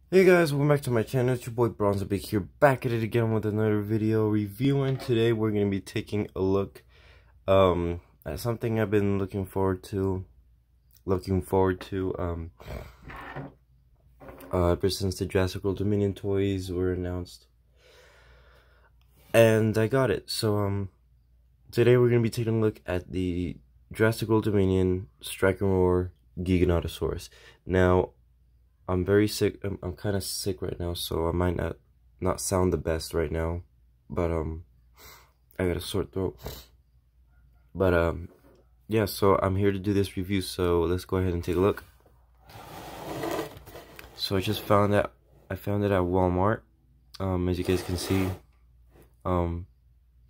Hey guys, welcome back to my channel. It's your boy Bronzebig here, back at it again with another video review. And today we're going to be taking a look at something I've been looking forward to ever since the Jurassic World Dominion toys were announced, and I got it. So today we're going to be taking a look at the Jurassic World Dominion Strike and Roar Giganotosaurus. Now, I'm very sick. I'm kind of sick right now, so I might not sound the best right now. But I got a sore throat. But yeah. So I'm here to do this review. So let's go ahead and take a look. So I just found that I found it at Walmart. As you guys can see,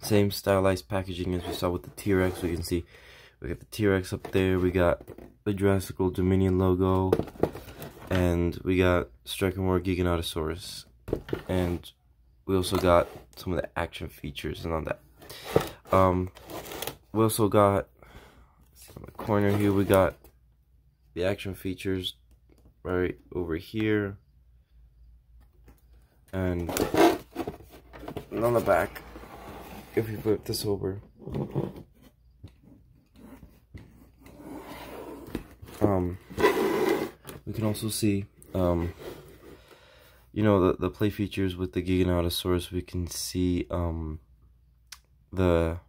same stylized packaging as we saw with the T-Rex. We can see we got the T-Rex up there. We got the Jurassic World Dominion logo. And we got Strike and Roar Giganotosaurus, and we also got some of the action features and all that. We also got, on the corner here, we got the action features right over here, and on the back, if you flip this over, we can also see, you know, the play features with the Giganotosaurus. We can see, the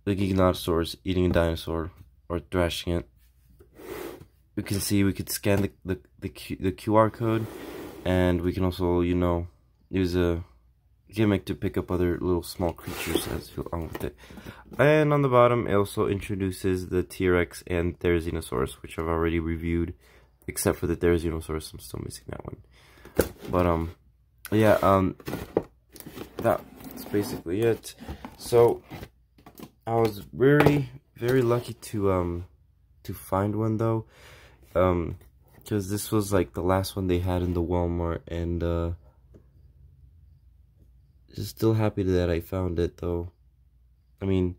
Giganotosaurus eating a dinosaur or thrashing it. We can see we could scan the QR code, and we can also, you know, use a gimmick to pick up other little small creatures as you go along with it. And on the bottom, it also introduces the T-Rex and Therizinosaurus, which I've already reviewed, except for the Therizinosaurus. I'm still missing that one. But yeah, that's basically it. So I was very lucky to find one though, because this was like the last one they had in the Walmart, and just still happy that I found it though. I mean,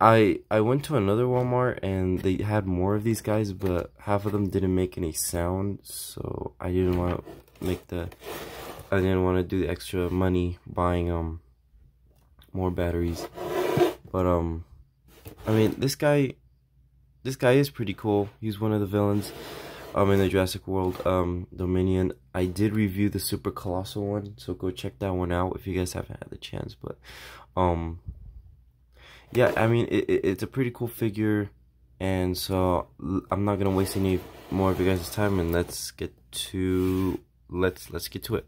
I went to another Walmart and they had more of these guys, but half of them didn't make any sound, so I didn't want to do the extra money buying more batteries. But I mean, this guy is pretty cool. He's one of the villains in the Jurassic World Dominion. I did review the Super Colossal one, so go check that one out if you guys haven't had the chance. But yeah, I mean, it's a pretty cool figure, and so I'm not gonna waste any more of you guys' time, and let's get to it.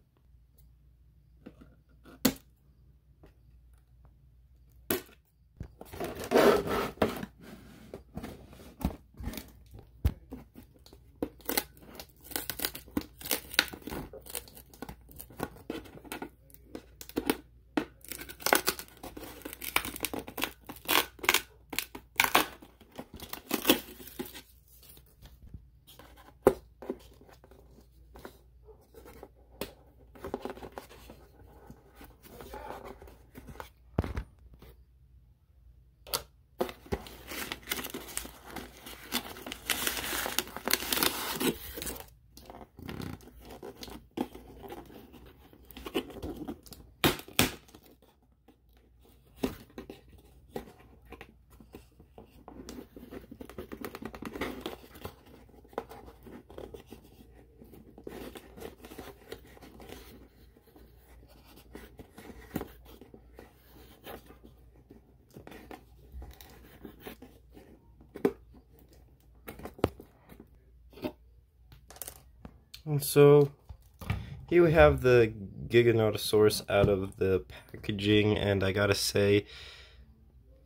And so here we have the Giganotosaurus out of the packaging, and I gotta say,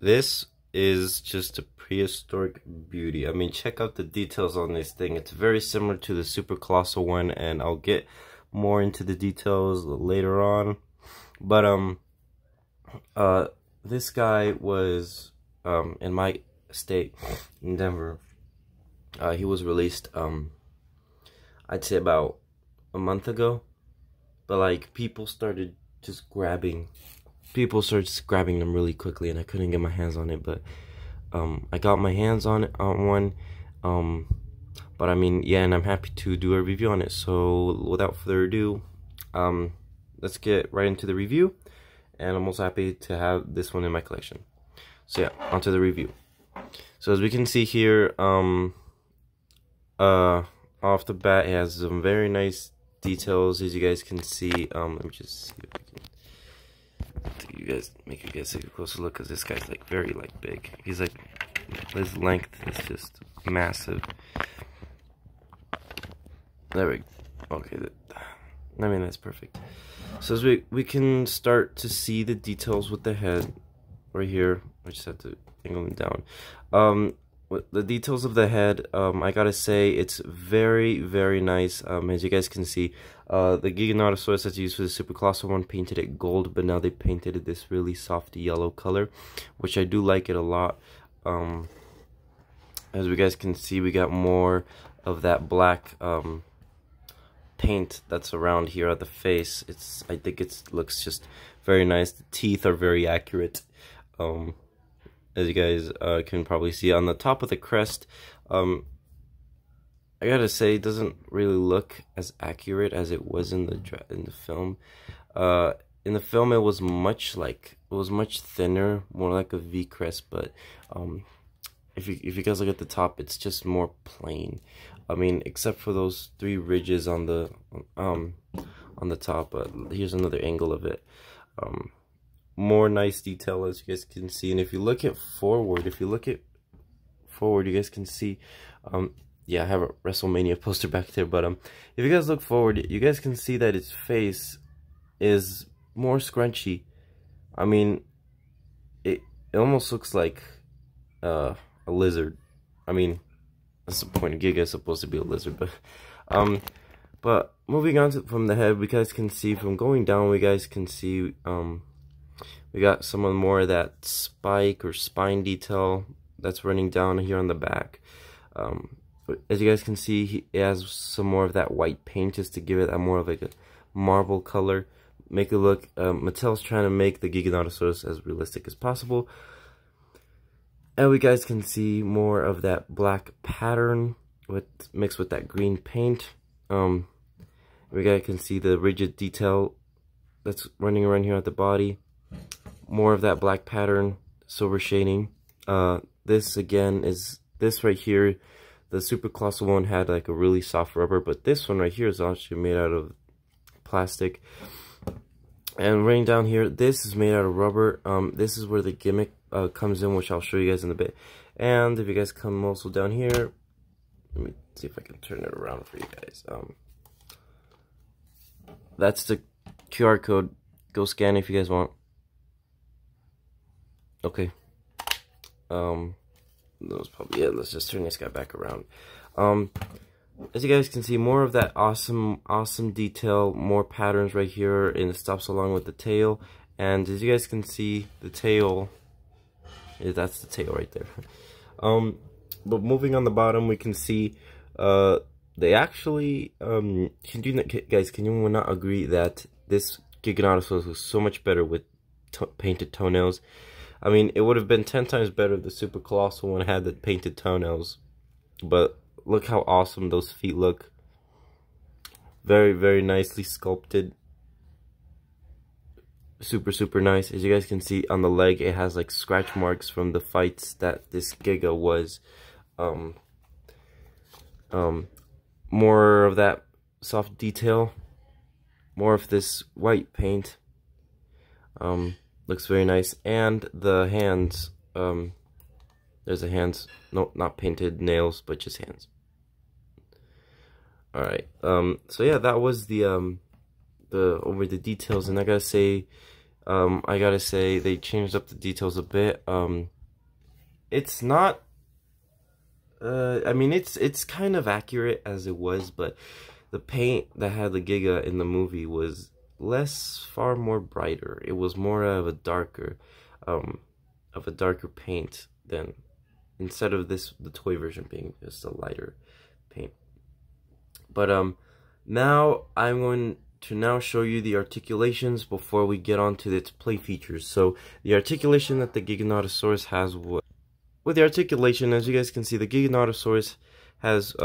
this is just a prehistoric beauty. I mean, check out the details on this thing. It's very similar to the Super Colossal one, and I'll get more into the details later on. But this guy was in my state in Denver. He was released I'd say about a month ago, but like people started grabbing them really quickly, and I couldn't get my hands on it. But I got my hands on one. But I mean, yeah, and I'm happy to do a review on it. So without further ado, let's get right into the review. And I'm also happy to have this one in my collection. So yeah, onto the review. So as we can see here, off the bat, it has some very nice details, as you guys can see. Let me just see if I can make you guys take a closer look, because this guy's like very big. He's like, his length is just massive. There we go. Okay, I mean, that's perfect. So as we can start to see the details with the head right here. I just have to angle them down. With the details of the head, I gotta say it's very, very nice. As you guys can see, the Giganotosaurus that's used for the super colossal one painted it gold, but now they painted it this really soft yellow color, which I do like it a lot. As you guys can see, we got more of that black paint that's around here at the face. I think it looks just very nice. The teeth are very accurate. As you guys can probably see on the top of the crest, I gotta say, it doesn't really look as accurate as it was in the film. In the film, it was much thinner, more like a V crest. But if you guys look at the top, it's just more plain. I mean, except for those 3 ridges on the top. But here's another angle of it. More nice detail, as you guys can see. And if you look at forward, you guys can see, yeah, I have a WrestleMania poster back there, but if you guys look forward, you guys can see that its face is more scrunchy. I mean, it almost looks like a lizard. I mean, that's the point. Giga is supposed to be a lizard, but moving on from the head, we guys can see from going down, we guys can see we got some more of that spike or spine detail that's running down here on the back. As you guys can see, it has some more of that white paint just to give it that more of like a marble color. Make it look, Mattel's trying to make the Giganotosaurus as realistic as possible. And we guys can see more of that black pattern mixed with that green paint. We guys can see the rigid detail that's running around here at the body. More of that black pattern, silver shading. This again is this right here. The super colossal one had like a really soft rubber, but this one right here is actually made out of plastic. And running down here, this is made out of rubber. This is where the gimmick comes in, which I'll show you guys in a bit. And if you guys come also down here, let me see if I can turn it around for you guys. That's the QR code. Go scan if you guys want. Okay. That was probably it. Let's just turn this guy back around. As you guys can see, more of that awesome detail, more patterns right here, and it stops along with the tail. And as you guys can see, the tail, that's the tail right there. But moving on the bottom, we can see they actually guys, can you not agree that this Giganotosaurus was so much better with painted toenails? I mean, it would have been 10 times better if the super colossal one had the painted toenails. But look how awesome those feet look. Very, very nicely sculpted. Super nice. As you guys can see on the leg, it has like scratch marks from the fights that this Giga was. More of that soft detail. More of this white paint. Looks very nice. And the hands, there's the hands, no, not painted nails, but just hands. Alright, so yeah, that was the details, and I gotta say they changed up the details a bit. It's not, I mean, it's kind of accurate as it was, but the paint that had the Giga in the movie was far more brighter. It was more of a darker paint than, instead of the toy version being just a lighter paint. But now I'm going to show you the articulations before we get on to its play features. So the articulation that the Giganotosaurus has, with the articulation, as you guys can see, the Giganotosaurus has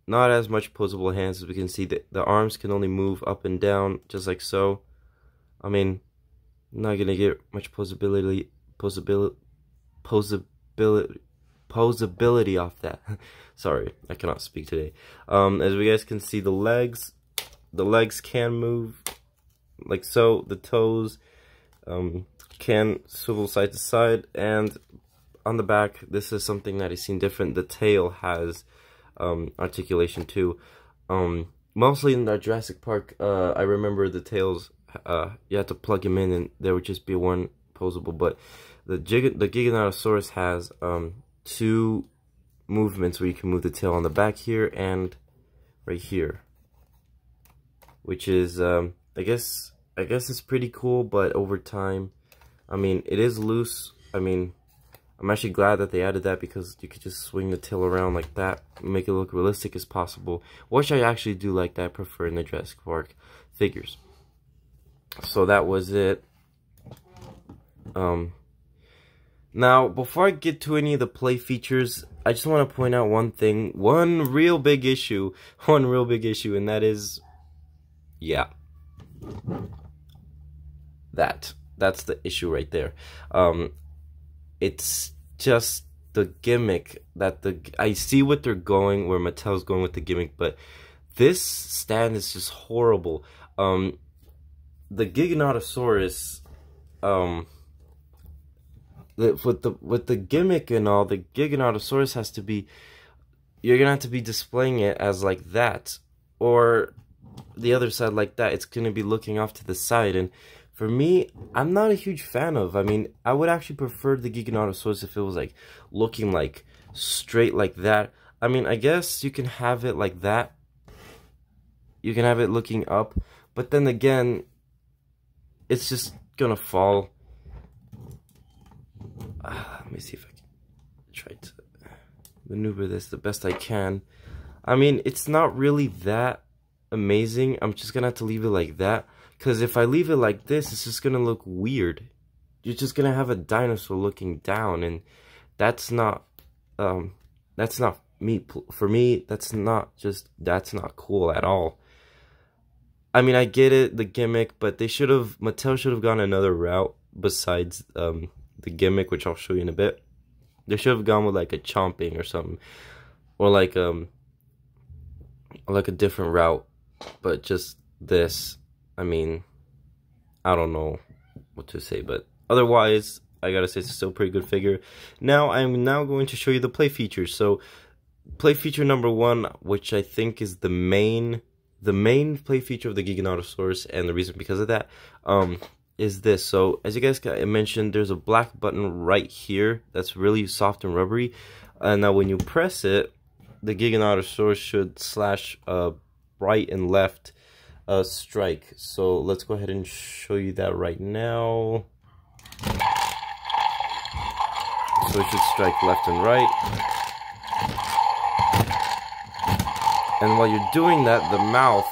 not as much posable hands. As we can see, the arms can only move up and down, just like so. I mean, not gonna get much posability off that. Sorry, I cannot speak today. As we guys can see, the legs can move like so. The toes can swivel side to side, and on the back, this is something that I've seen different. The tail has articulation too. Mostly in the Jurassic Park, I remember the tails, you had to plug them in and there would just be one posable, but the Giganotosaurus has 2 movements where you can move the tail on the back here and right here, which is I guess it's pretty cool. But over time, I mean, it is loose. I mean, I'm actually glad that they added that, because you could just swing the tail around like that, make it look realistic as possible, which I actually do like that. I prefer in the Jurassic Park figures. So that was it. Now, before I get to any of the play features, I just want to point out one thing, one real big issue, and that is, yeah, that's the issue right there. It's just the gimmick that I see what they're going, where Mattel's going with the gimmick, but this stand is just horrible. The Giganotosaurus, with the gimmick and all, the Giganotosaurus has to be, you're gonna have to be displaying it as like that, or the other side like that. It's gonna be looking off to the side, and for me, I'm not a huge fan of. I mean, I would actually prefer the Giganotosaurus if it was like looking like straight like that. I mean, I guess you can have it like that. You can have it looking up, but then again, it's just gonna fall. Let me see if I can try to maneuver this the best I can. I mean, it's not really that amazing. I'm just gonna have to leave it like that, because if I leave it like this, it's just gonna look weird. You're just gonna have a dinosaur looking down, and that's not me. For me, that's not cool at all. I mean, I get it, the gimmick, but Mattel should have gone another route besides the gimmick, which I'll show you in a bit. They should have gone with like a chomping or something, or like a different route. But just this, I mean, I don't know what to say, but otherwise, I gotta say it's still a pretty good figure. Now, I'm going to show you the play features. So, play feature number 1, which I think is the main play feature of the Giganotosaurus, and the reason because of that, is this. So, as you guys mentioned, there's a black button right here that's really soft and rubbery. And now when you press it, the Giganotosaurus should slash right and left strike. So let's go ahead and show you that right now. So it should strike left and right. And while you're doing that, the mouth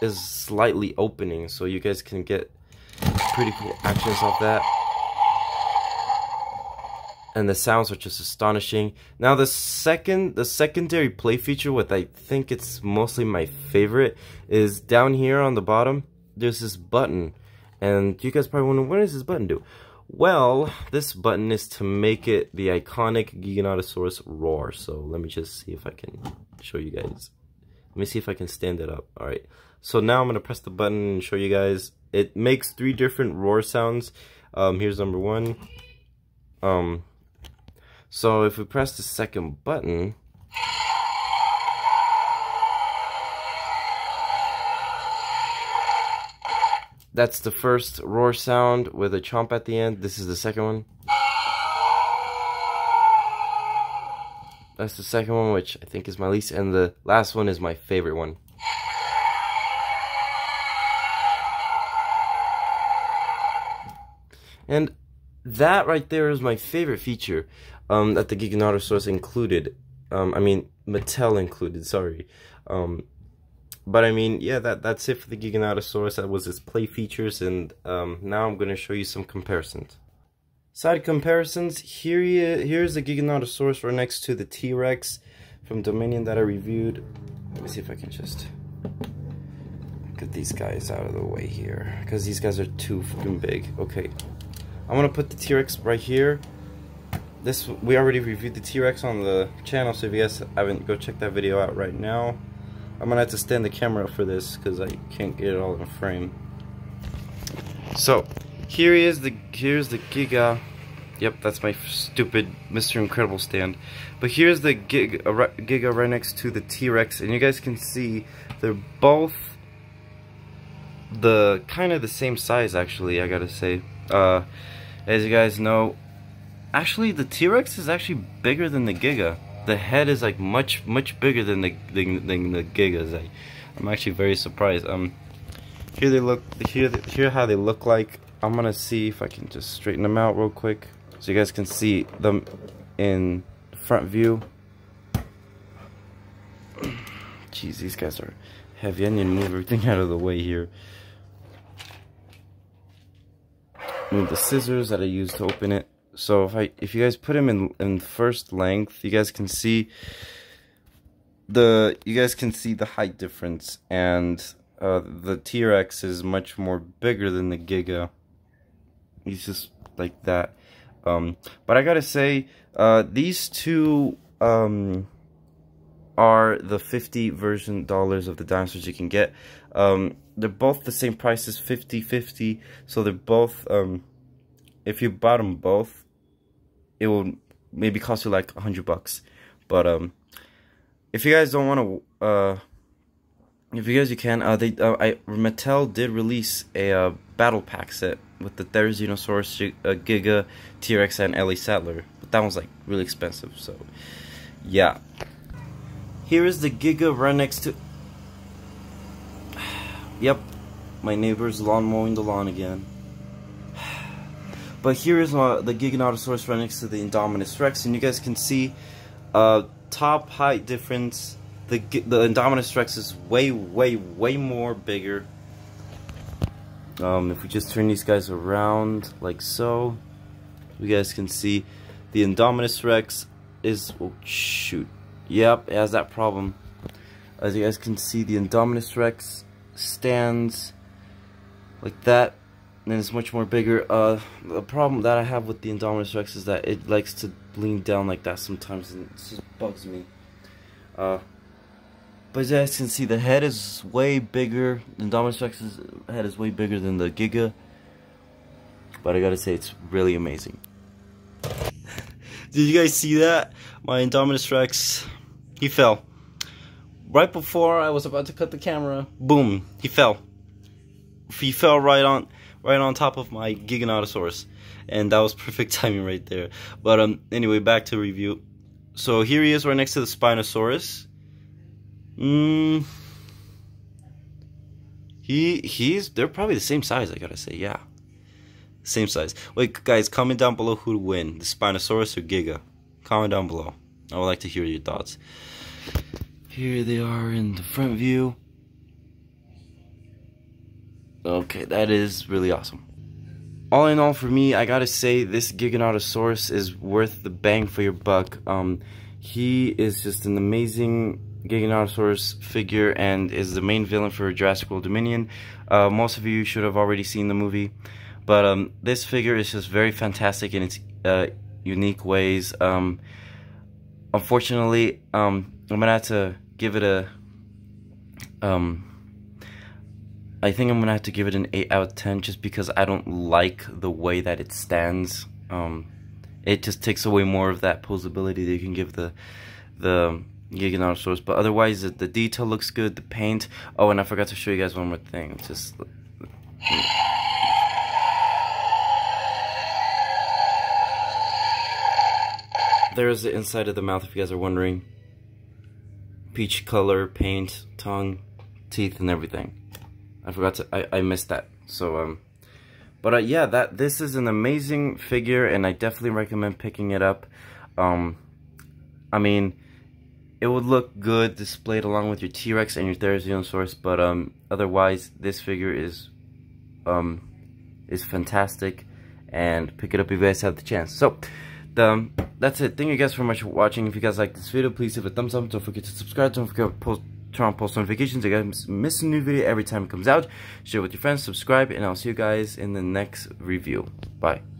is slightly opening, so you guys can get pretty cool actions off that. And the sounds are just astonishing. Now the secondary play feature, what I think it's mostly my favorite, is down here on the bottom, there's this button. And you guys probably wonder, what does this button do? Well, this button is to make it the iconic Giganotosaurus roar. So let me just see if I can show you guys. Let me see if I can stand it up. Alright, so now I'm going to press the button and show you guys. It makes 3 different roar sounds. Here's number 1. So if we press the second button, that's the first roar sound with a chomp at the end. This is the second one. That's the second one, which I think is my least, and the last one is my favorite one. And that right there is my favorite feature that the Giganotosaurus included. I mean, Mattel included, sorry. But I mean, yeah, that's it for the Giganotosaurus. That was its play features, and now I'm going to show you some comparisons. Side comparisons, here's the Giganotosaurus right next to the T-Rex from Dominion that I reviewed. Let me see if I can just get these guys out of the way here, because these guys are too fucking big. Okay, I'm gonna put the T-Rex right here. We already reviewed the T-Rex on the channel, so if you guys haven't, go check that video out right now. I'm gonna have to stand the camera up for this because I can't get it all in frame. So here's the Giga. Yep, that's my stupid Mr. Incredible stand. But here's the Giga right next to the T-Rex, and you guys can see they're both kind of the same size, actually, I gotta say. As you guys know, actually the T-Rex is actually bigger than the Giga. The head is like much bigger than the Gigas. I'm actually very surprised. Here they look. Here how they look like. I'm gonna see if I can just straighten them out real quick so you guys can see them in front view. Jeez, these guys are heavy. I need to move everything out of the way here. Move the scissors that I used to open it. So if you guys put him in first length, you guys can see the height difference, and the T-Rex is much more bigger than the Giga. He's just like that. But I gotta say, these two are the $50 of the dinosaurs you can get. They're both the same price as 50/50, so they're both, if you bought them both, it will maybe cost you like $100. But if you guys don't want to, if you guys can, Mattel did release a battle pack set with the Giganotosaurus, Giga, T-Rex, and Ellie Sattler, but that one's like really expensive. So yeah, here is the Giga right next to. Yep, my neighbor's lawn mowing the lawn again. But here is the Giganotosaurus right next to the Indominus Rex, and you guys can see top height difference. The Indominus Rex is way more bigger. If we just turn these guys around like so, you guys can see the Indominus Rex is, oh shoot, yep, it has that problem. As you guys can see, the Indominus Rex stands like that, and it's much more bigger. The problem that I have with the Indominus Rex is that it likes to lean down like that sometimes, and it just bugs me. But as you guys can see, the head is way bigger. The Indominus Rex's head is way bigger than the Giga. But I gotta say, it's really amazing. Did you guys see that? My Indominus Rex, he fell. Right before I was about to cut the camera, boom, he fell. He fell right on top of my Giganotosaurus, and that was perfect timing right there. But anyway, back to review. So here he is right next to the Spinosaurus. They're probably the same size, I gotta say. Yeah, same size. Wait, guys, comment down below who would win, the Spinosaurus or Giga. Comment down below. I would like to hear your thoughts. Here they are in the front view. Okay, that is really awesome. All in all, for me, I gotta say this Giganotosaurus is worth the bang for your buck. He is just an amazing Giganotosaurus figure and is the main villain for Jurassic World Dominion. Most of you should have already seen the movie, but this figure is just very fantastic in its unique ways. Unfortunately, I'm gonna have to give it a I think I'm gonna have to give it an 8 out of 10 just because I don't like the way that it stands. It just takes away more of that posability that you can give the Giganotosaurus, but otherwise the detail looks good, the paint. Oh, and I forgot to show you guys one more thing. Just there's the inside of the mouth, if you guys are wondering. Peach color, paint, tongue, teeth, and everything. I forgot to, I missed that. So, but yeah, this is an amazing figure, and I definitely recommend picking it up. I mean, it would look good displayed along with your T-Rex and your Therizinosaurus, but otherwise, this figure is fantastic, and pick it up if you guys have the chance. So, that's it. Thank you guys so much for watching. If you guys like this video, please give it a thumbs up. Don't forget to subscribe. Don't forget to post turn on post notifications so you guys miss a new video every time it comes out. Share with your friends, subscribe, and I'll see you guys in the next review. Bye.